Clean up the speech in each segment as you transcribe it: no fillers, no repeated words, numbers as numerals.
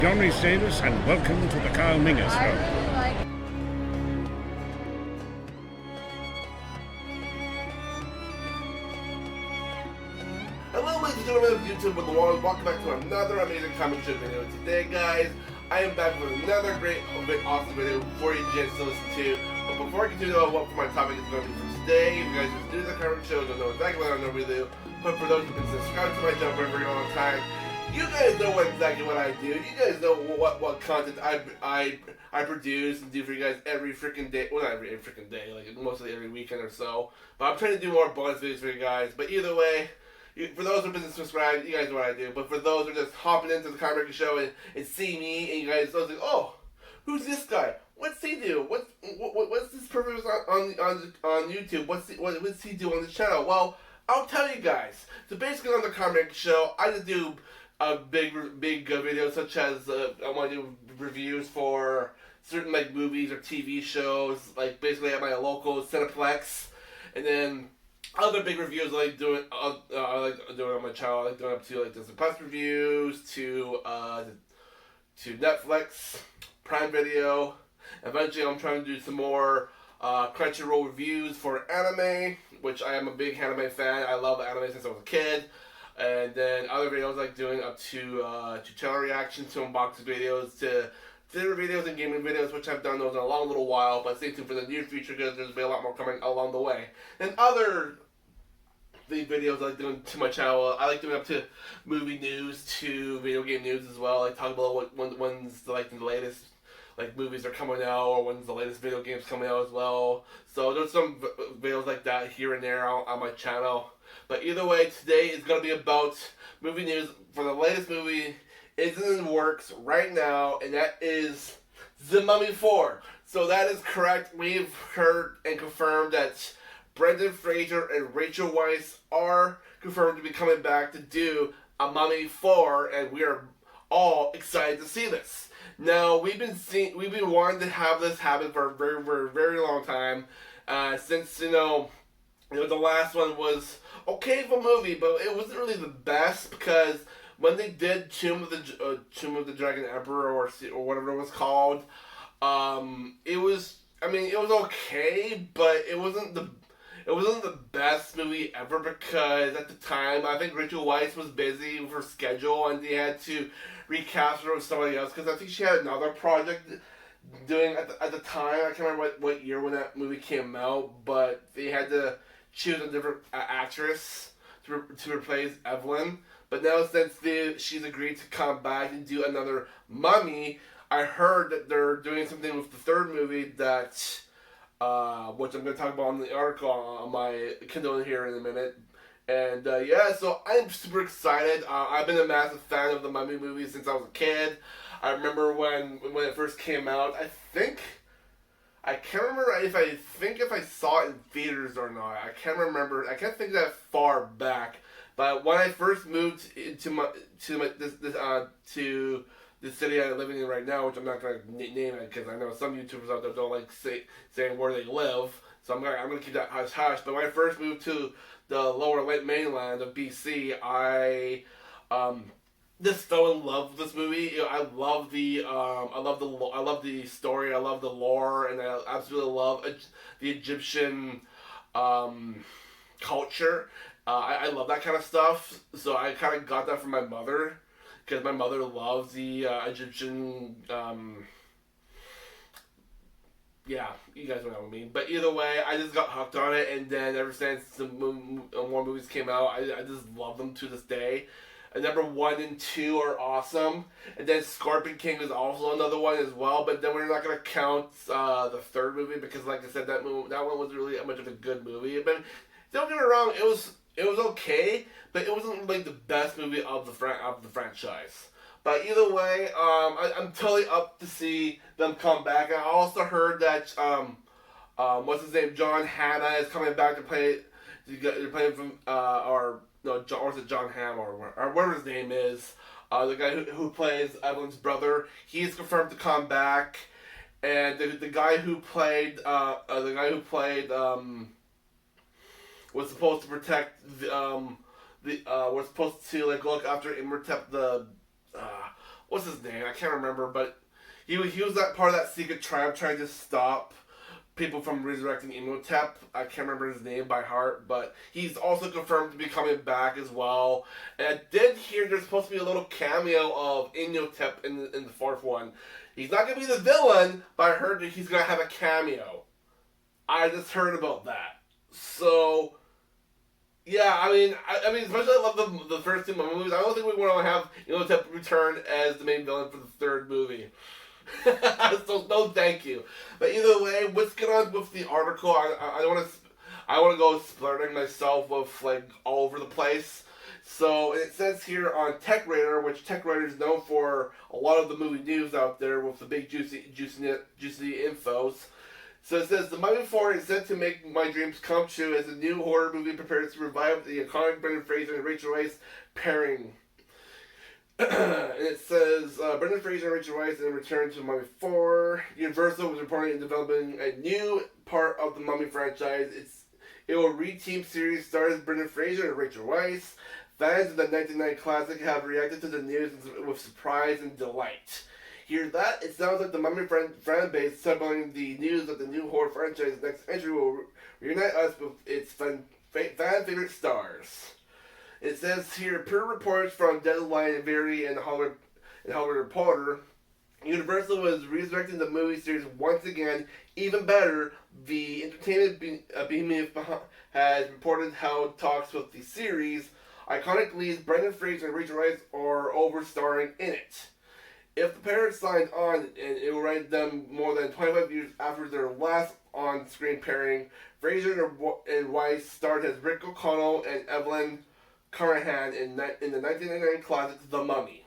Johnny Davis, and welcome to the Carl Minger Show. Hello ladies and gentlemen of YouTube and the world, welcome back to another amazing comic strip video. Today guys, I am back with another great, awesome video for you gents to listen to. But before I continue on what my topic is going to be for today, if you guys just do the comic show, don't know exactly what I'm going to do. But for those who've been subscribed to my channel for a very long time, you guys know exactly what I do. You guys know what content I produce and do for you guys every freaking day. Well, not every freaking day, like mostly every weekend or so. But I'm trying to do more bonus videos for you guys. But either way, for those who've been subscribed, you guys know what I do. But for those who are just hopping into the comic book show and see me, and you guys are like, oh, who's this guy? What's he do? What's this person on YouTube? What's he do on the channel? Well, I'll tell you guys. So basically on the comic show, I just do big videos such as I want to do reviews for certain like movies or TV shows, like basically at my local Cineplex, and then other big reviews I like doing on my channel. I like doing up to like Disney Plus reviews to Netflix, Prime Video. Eventually, I'm trying to do some more Crunchyroll reviews for anime, which I am a big anime fan. I love anime since I was a kid. And then other videos like doing up to channel reactions, to unboxing videos, to theater videos and gaming videos, which I've done those in a long little while, but stay tuned for the near future because there's be a lot more coming along the way. And other videos I like doing to my channel, I like doing up to movie news, to video game news as well. I talk about when's like the latest like movies are coming out, or when's the latest video games coming out as well. So there's some videos like that here and there on my channel. But either way, today is going to be about movie news for the latest movie is in the works right now, and that is The Mummy 4. So that is correct. We've heard and confirmed that Brendan Fraser and Rachel Weisz are confirmed to be coming back to do a Mummy 4, and we are all excited to see this. Now, we've been wanting to have this happen for a very long time, since, the last one was okay for a movie, but it wasn't really the best, because when they did Tomb of the Dragon Emperor, or whatever it was called, it was okay, but it wasn't the best movie ever, because at the time, I think Rachel Weisz was busy with her schedule, and they had to recast her with somebody else, because I think she had another project doing at the time. I can't remember what year when that movie came out, but they had to choose a different actress to replace Evelyn. But now since she's agreed to come back and do another Mummy, I heard that they're doing something with the third movie that, which I'm going to talk about in the article on my Kindle here in a minute. And yeah, so I'm super excited. I've been a massive fan of the Mummy movies since I was a kid. I remember when it first came out. I can't remember if I saw it in theaters or not. I can't remember. I can't think that far back. But when I first moved to the city I'm living in right now, which I'm not going to name it because I know some YouTubers out there don't like saying where they live, so I'm gonna keep that hush hush. But when I first moved to the lower mainland of BC, I just fell in love with this movie. I love the story. I love the lore, and I absolutely love the Egyptian culture. I love that kind of stuff. So I kind of got that from my mother, because my mother loves the Egyptian. Yeah, you guys know what I mean. But either way, I just got hooked on it, and then ever since more movies came out, I just love them to this day. Number 1 and 2 are awesome, and then Scorpion King is also another one as well. But then we're not gonna count the third movie, because, like I said, that one wasn't really that much of a good movie. But don't get me wrong, it was okay, but it wasn't like the best movie of the franchise. But either way, I'm totally up to see them come back. I also heard that what's his name, John Hannah is coming back to play. They're playing from or is it John Hamm or whatever his name is, the guy who plays Evelyn's brother. He's confirmed to come back, and the guy who played was supposed to protect was supposed to like look after Imhotep the what's his name? I can't remember, but he was that part of that secret tribe trying to stop people from resurrecting Imhotep. I can't remember his name by heart, but he's also confirmed to be coming back as well. And I did hear there's supposed to be a little cameo of Imhotep in the fourth one. He's not going to be the villain, but I heard that he's going to have a cameo. I just heard about that. So, yeah, I mean, especially I love the first two movies. I don't think we want to have Imhotep return as the main villain for the third movie. So no, thank you. But either way, let's get on with the article. I don't want to. I want to go splurting myself with like all over the place. So it says here on Tech Radar, which Tech Radar is known for a lot of the movie news out there with the big juicy infos. So it says, The Mummy 4 is set to make my dreams come true as a new horror movie prepares to revive the iconic Brendan Fraser and Rachel Weisz pairing. And it says, Brendan Fraser and Rachel Weisz in return to Mummy 4. Universal was reporting and developing a new part of the Mummy franchise. It will re-team series stars Brendan Fraser and Rachel Weisz. Fans of the 1990 classic have reacted to the news with surprise and delight. Hear that? It sounds like the Mummy fan base celebrating the news that the new horror franchise next entry will reunite us with its fan favorite stars. It says here, per reports from Deadline and Variety and Hollywood Reporter, Universal is resurrecting the movie series once again, even better. The entertainment behemoth has reported how talks with the series. Iconic leads Brendan Fraser and Rachel Weisz are over-starring in it. If the pair signed on, and it will write them more than 25 years after their last on-screen pairing, Fraser and Weisz starred as Rick O'Connell and Evelyn Carnahan in the 1999 classic The Mummy,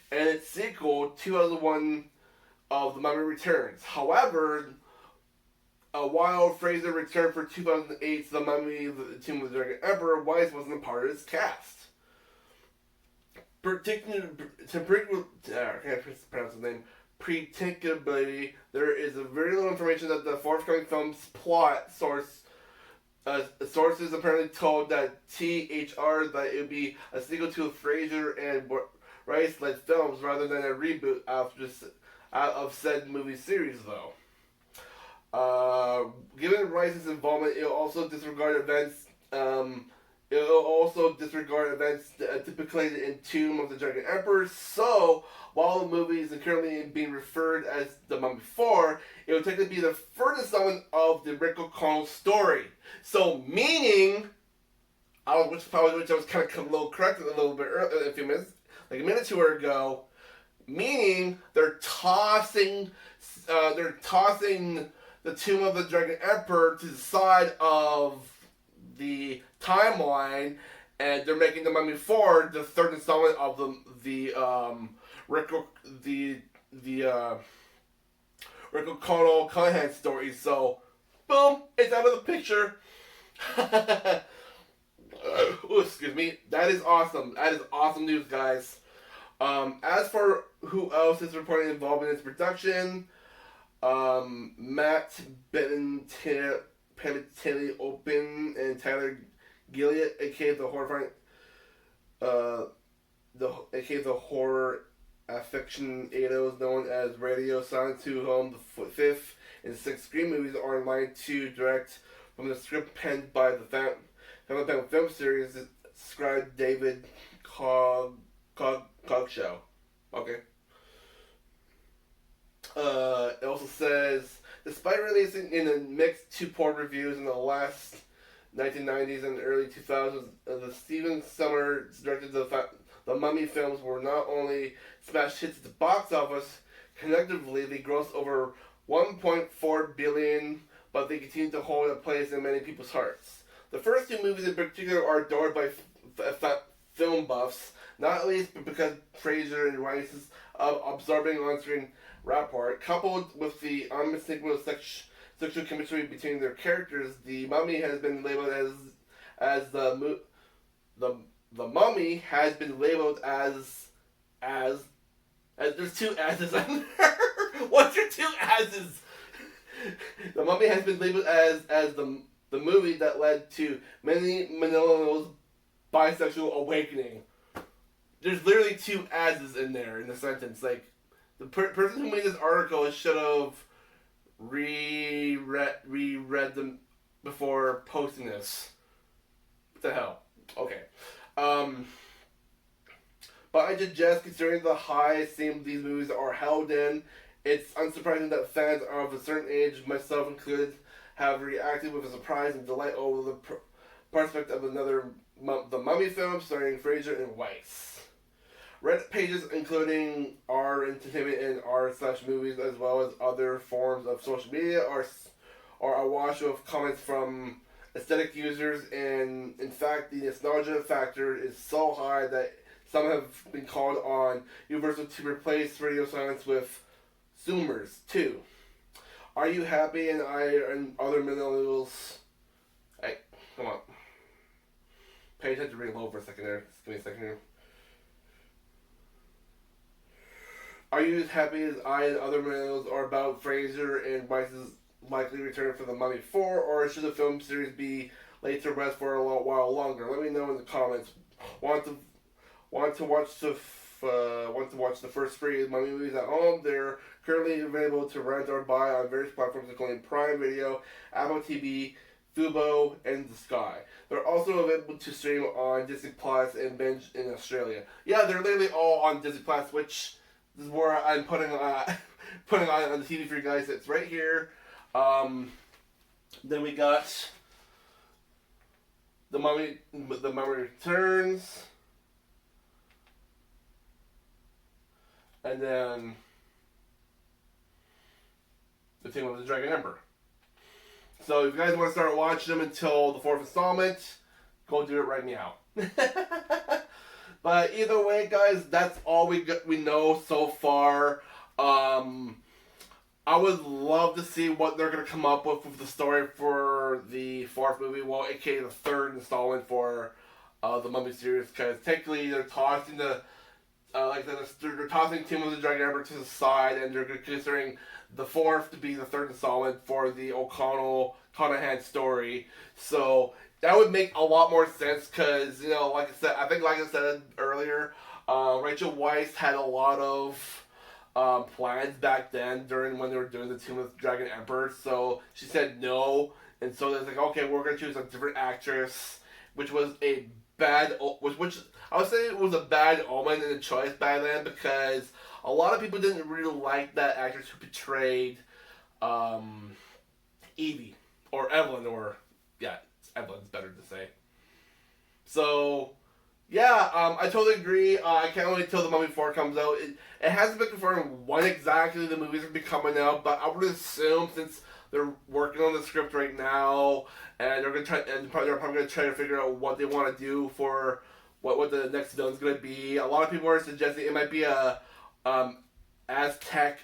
and its sequel, 2001 of The Mummy Returns. However, while Fraser returned for 2008's The Mummy, The Tomb of the Dragon Emperor, Weisz wasn't a part of its cast. Predictably, there is very little information that the forthcoming film's plot sources apparently told that THR that it would be a sequel to Fraser and Weisz-led films rather than a reboot of said movie series, though. Given Weisz's involvement, it will also disregard events. Depicted in Tomb of the Dragon Emperor. So, while the movie is currently being referred as The Mummy 4, it will technically be the first installment of the Rick O'Connell story. So, meaning, which I was kind of a little corrected a little bit earlier, a few minutes, like a minute or two ago, meaning they're tossing the Tomb of the Dragon Emperor to the side of the timeline, and they're making The Mummy 4 the third installment of the Rick O'Connell Carnahan story. So, boom, it's out of the picture. Ooh, excuse me. That is awesome. That is awesome news, guys. As for who else is reporting involvement in its production, Matt Penatelli Open and Tyler Gillett, aka the horror aficionados known as Radio Silent, to whom the fifth and sixth Scream movies are in line to direct from the script penned by the Family Film Series scribe David Cogshow. Okay. It also says, despite releasing in a mixed to poor reviews in the last 1990s and early 2000s, the Stephen Sommers directed the Mummy films were not only smash hits at the box office, collectively they grossed over $1.4 billion, but they continue to hold a place in many people's hearts. The first two movies in particular are adored by film buffs, not least because Fraser and Weisz's absorbing on-screen rapport, coupled with the unmistakable sexual chemistry between their characters. The Mummy has been labeled as the Mummy has been labeled as there's two asses on there. What's your two asses? The Mummy has been labeled as the movie that led to many millennials' bisexual awakening. there's literally two as's in there in the sentence. Like, the person who made this article should have reread them before posting this. What the hell? Okay. But I suggest, considering the high esteem these movies are held in, it's unsurprising that fans of a certain age, myself included, have reacted with a surprise and delight over the prospect of the Mummy film starring Fraser and Weiss. Reddit pages, including r entertainment and r/movies, as well as other forms of social media, are awash with comments from aesthetic users, and in fact, the nostalgia factor is so high that some have been called on Universal to replace radio silence with Zoomers too. Are you happy? And I and other millennials. Hey, come on. Pay attention to read low for a second there. Just give me a second here. Are you as happy as I and other millennials are about Fraser and Weiss's likely return for The Mummy 4, or should the film series be laid to rest for a while longer? Let me know in the comments. Want to watch the first three Mummy movies at home? They're currently available to rent or buy on various platforms including Prime Video, Apple TV, Fubo, and the Sky. They're also available to stream on Disney Plus and binge in Australia. Yeah, they're literally all on Disney Plus, which is where I'm putting on the TV for you guys. It's right here. Then we got The Mummy Returns. And then The Tomb of the Dragon Emperor. So if you guys want to start watching them until the 4th installment, go do it right now. But either way, guys, that's all we know so far. I would love to see what they're going to come up with the story for the 4th movie, well, aka the 3rd installment for the Mummy series, because technically they're tossing they're tossing Tomb of the Dragon Emperor to the side, and they're considering the 4th to be the 3rd installment for the O'Connell-Conahan story. So that would make a lot more sense because, like I said earlier, Rachel Weisz had a lot of plans back then when they were doing the Tomb of the Dragon Emperor. So she said no, and so they're like, okay, we're going to choose a different actress, which was a bad, which I would say it was a bad omen in the choice back then, because a lot of people didn't really like that actress who portrayed Evie, or Evelyn, Evelyn's better to say. So, yeah, I totally agree. I can't wait until The Mummy 4 comes out. It hasn't been confirmed when exactly the movies are be coming out, but I would assume, since they're working on the script right now, and they're probably going to try to figure out what they want to do for what the next villain's going to be. A lot of people are suggesting it might be a Aztec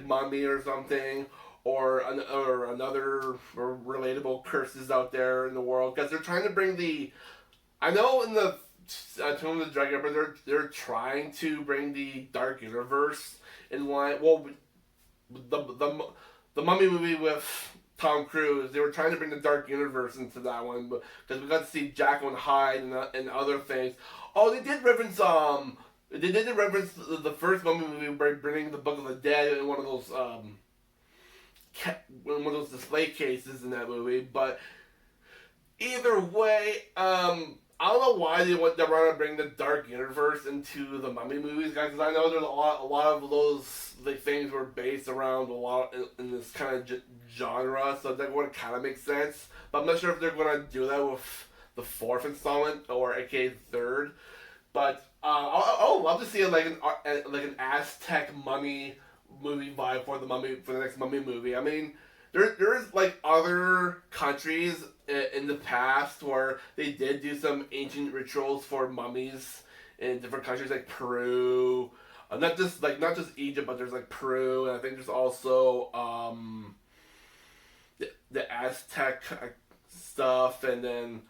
mummy or something, or another relatable curses out there in the world, because they're trying to bring I know in the Tomb of the Dragon Emperor they're trying to bring the Dark Universe in line. Well, the Mummy movie with Tom Cruise, they were trying to bring the Dark Universe into that one, because we got to see Jekyll and Hyde and other things. Oh, they did reference the first Mummy movie by bringing the Book of the Dead in one of those display cases in that movie. But either way, I don't know why they want to bring the Dark Universe into the Mummy movies, guys. Because I know there's a lot of those things were based around a lot in this kind of genre, so that would kind of make sense. But I'm not sure if they're going to do that with the 4th installment, or aka the 3rd. But I would love to see an Aztec mummy movie vibe for the next Mummy movie. I mean, there is other countries in the past where they did do some ancient rituals for mummies in different countries, like Peru. Not just Egypt, but there's Peru, and I think there's also the Aztec stuff, and then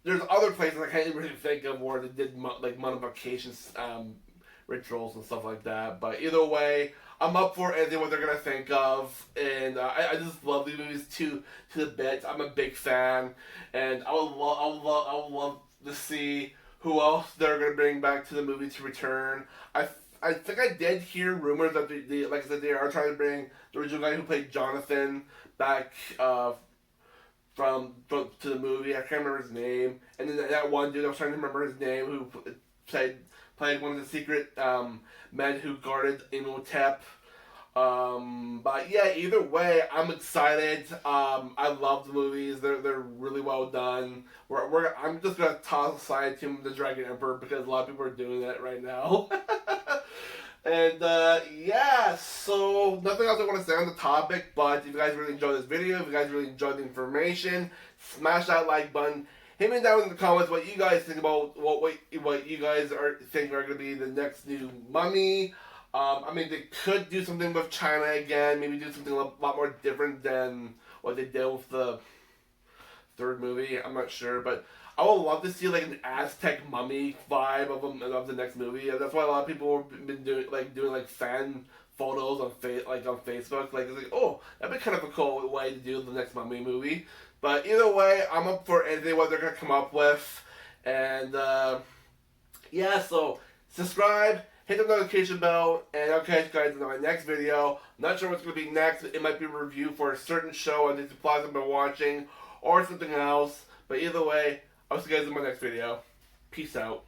there's other places I can't really think of where they did mummification rituals and stuff like that. But either way, I'm up for anything what they're gonna think of, and I just love these movies to the bits. I'm a big fan, and I would love to see who else they're gonna bring back to the movie to return. I think I did hear rumors that like I said, they are trying to bring the original guy who played Jonathan back from to the movie. I can't remember his name. And then that one dude, I was trying to remember his name, who played one of the secret men who guarded Imhotep. But yeah, either way, I'm excited. I love the movies. They're really well done. I'm just gonna toss aside Tomb of the Dragon Emperor because a lot of people are doing that right now. And yeah, so nothing else I want to say on the topic, but if you guys really enjoyed this video, if you guys really enjoyed the information, smash that like button. Hit me down in the comments what you guys think about what you guys think are going to be the next new Mummy. I mean, they could do something with China again, maybe do something a lot more different than what they did with the third movie. I'm not sure, but I would love to see like an Aztec mummy vibe of the next movie. And that's why a lot of people have been doing fan photos on Facebook. Like it's like, oh, that'd be kind of a cool way to do the next Mummy movie. But either way, I'm up for anything what they're gonna come up with. And yeah, so subscribe, hit the notification bell, and I'll catch you guys in my next video. I'm not sure what's gonna be next. It might be a review for a certain show on Disney Plus I've been watching, or something else. But either way, I'll see you guys in my next video. Peace out.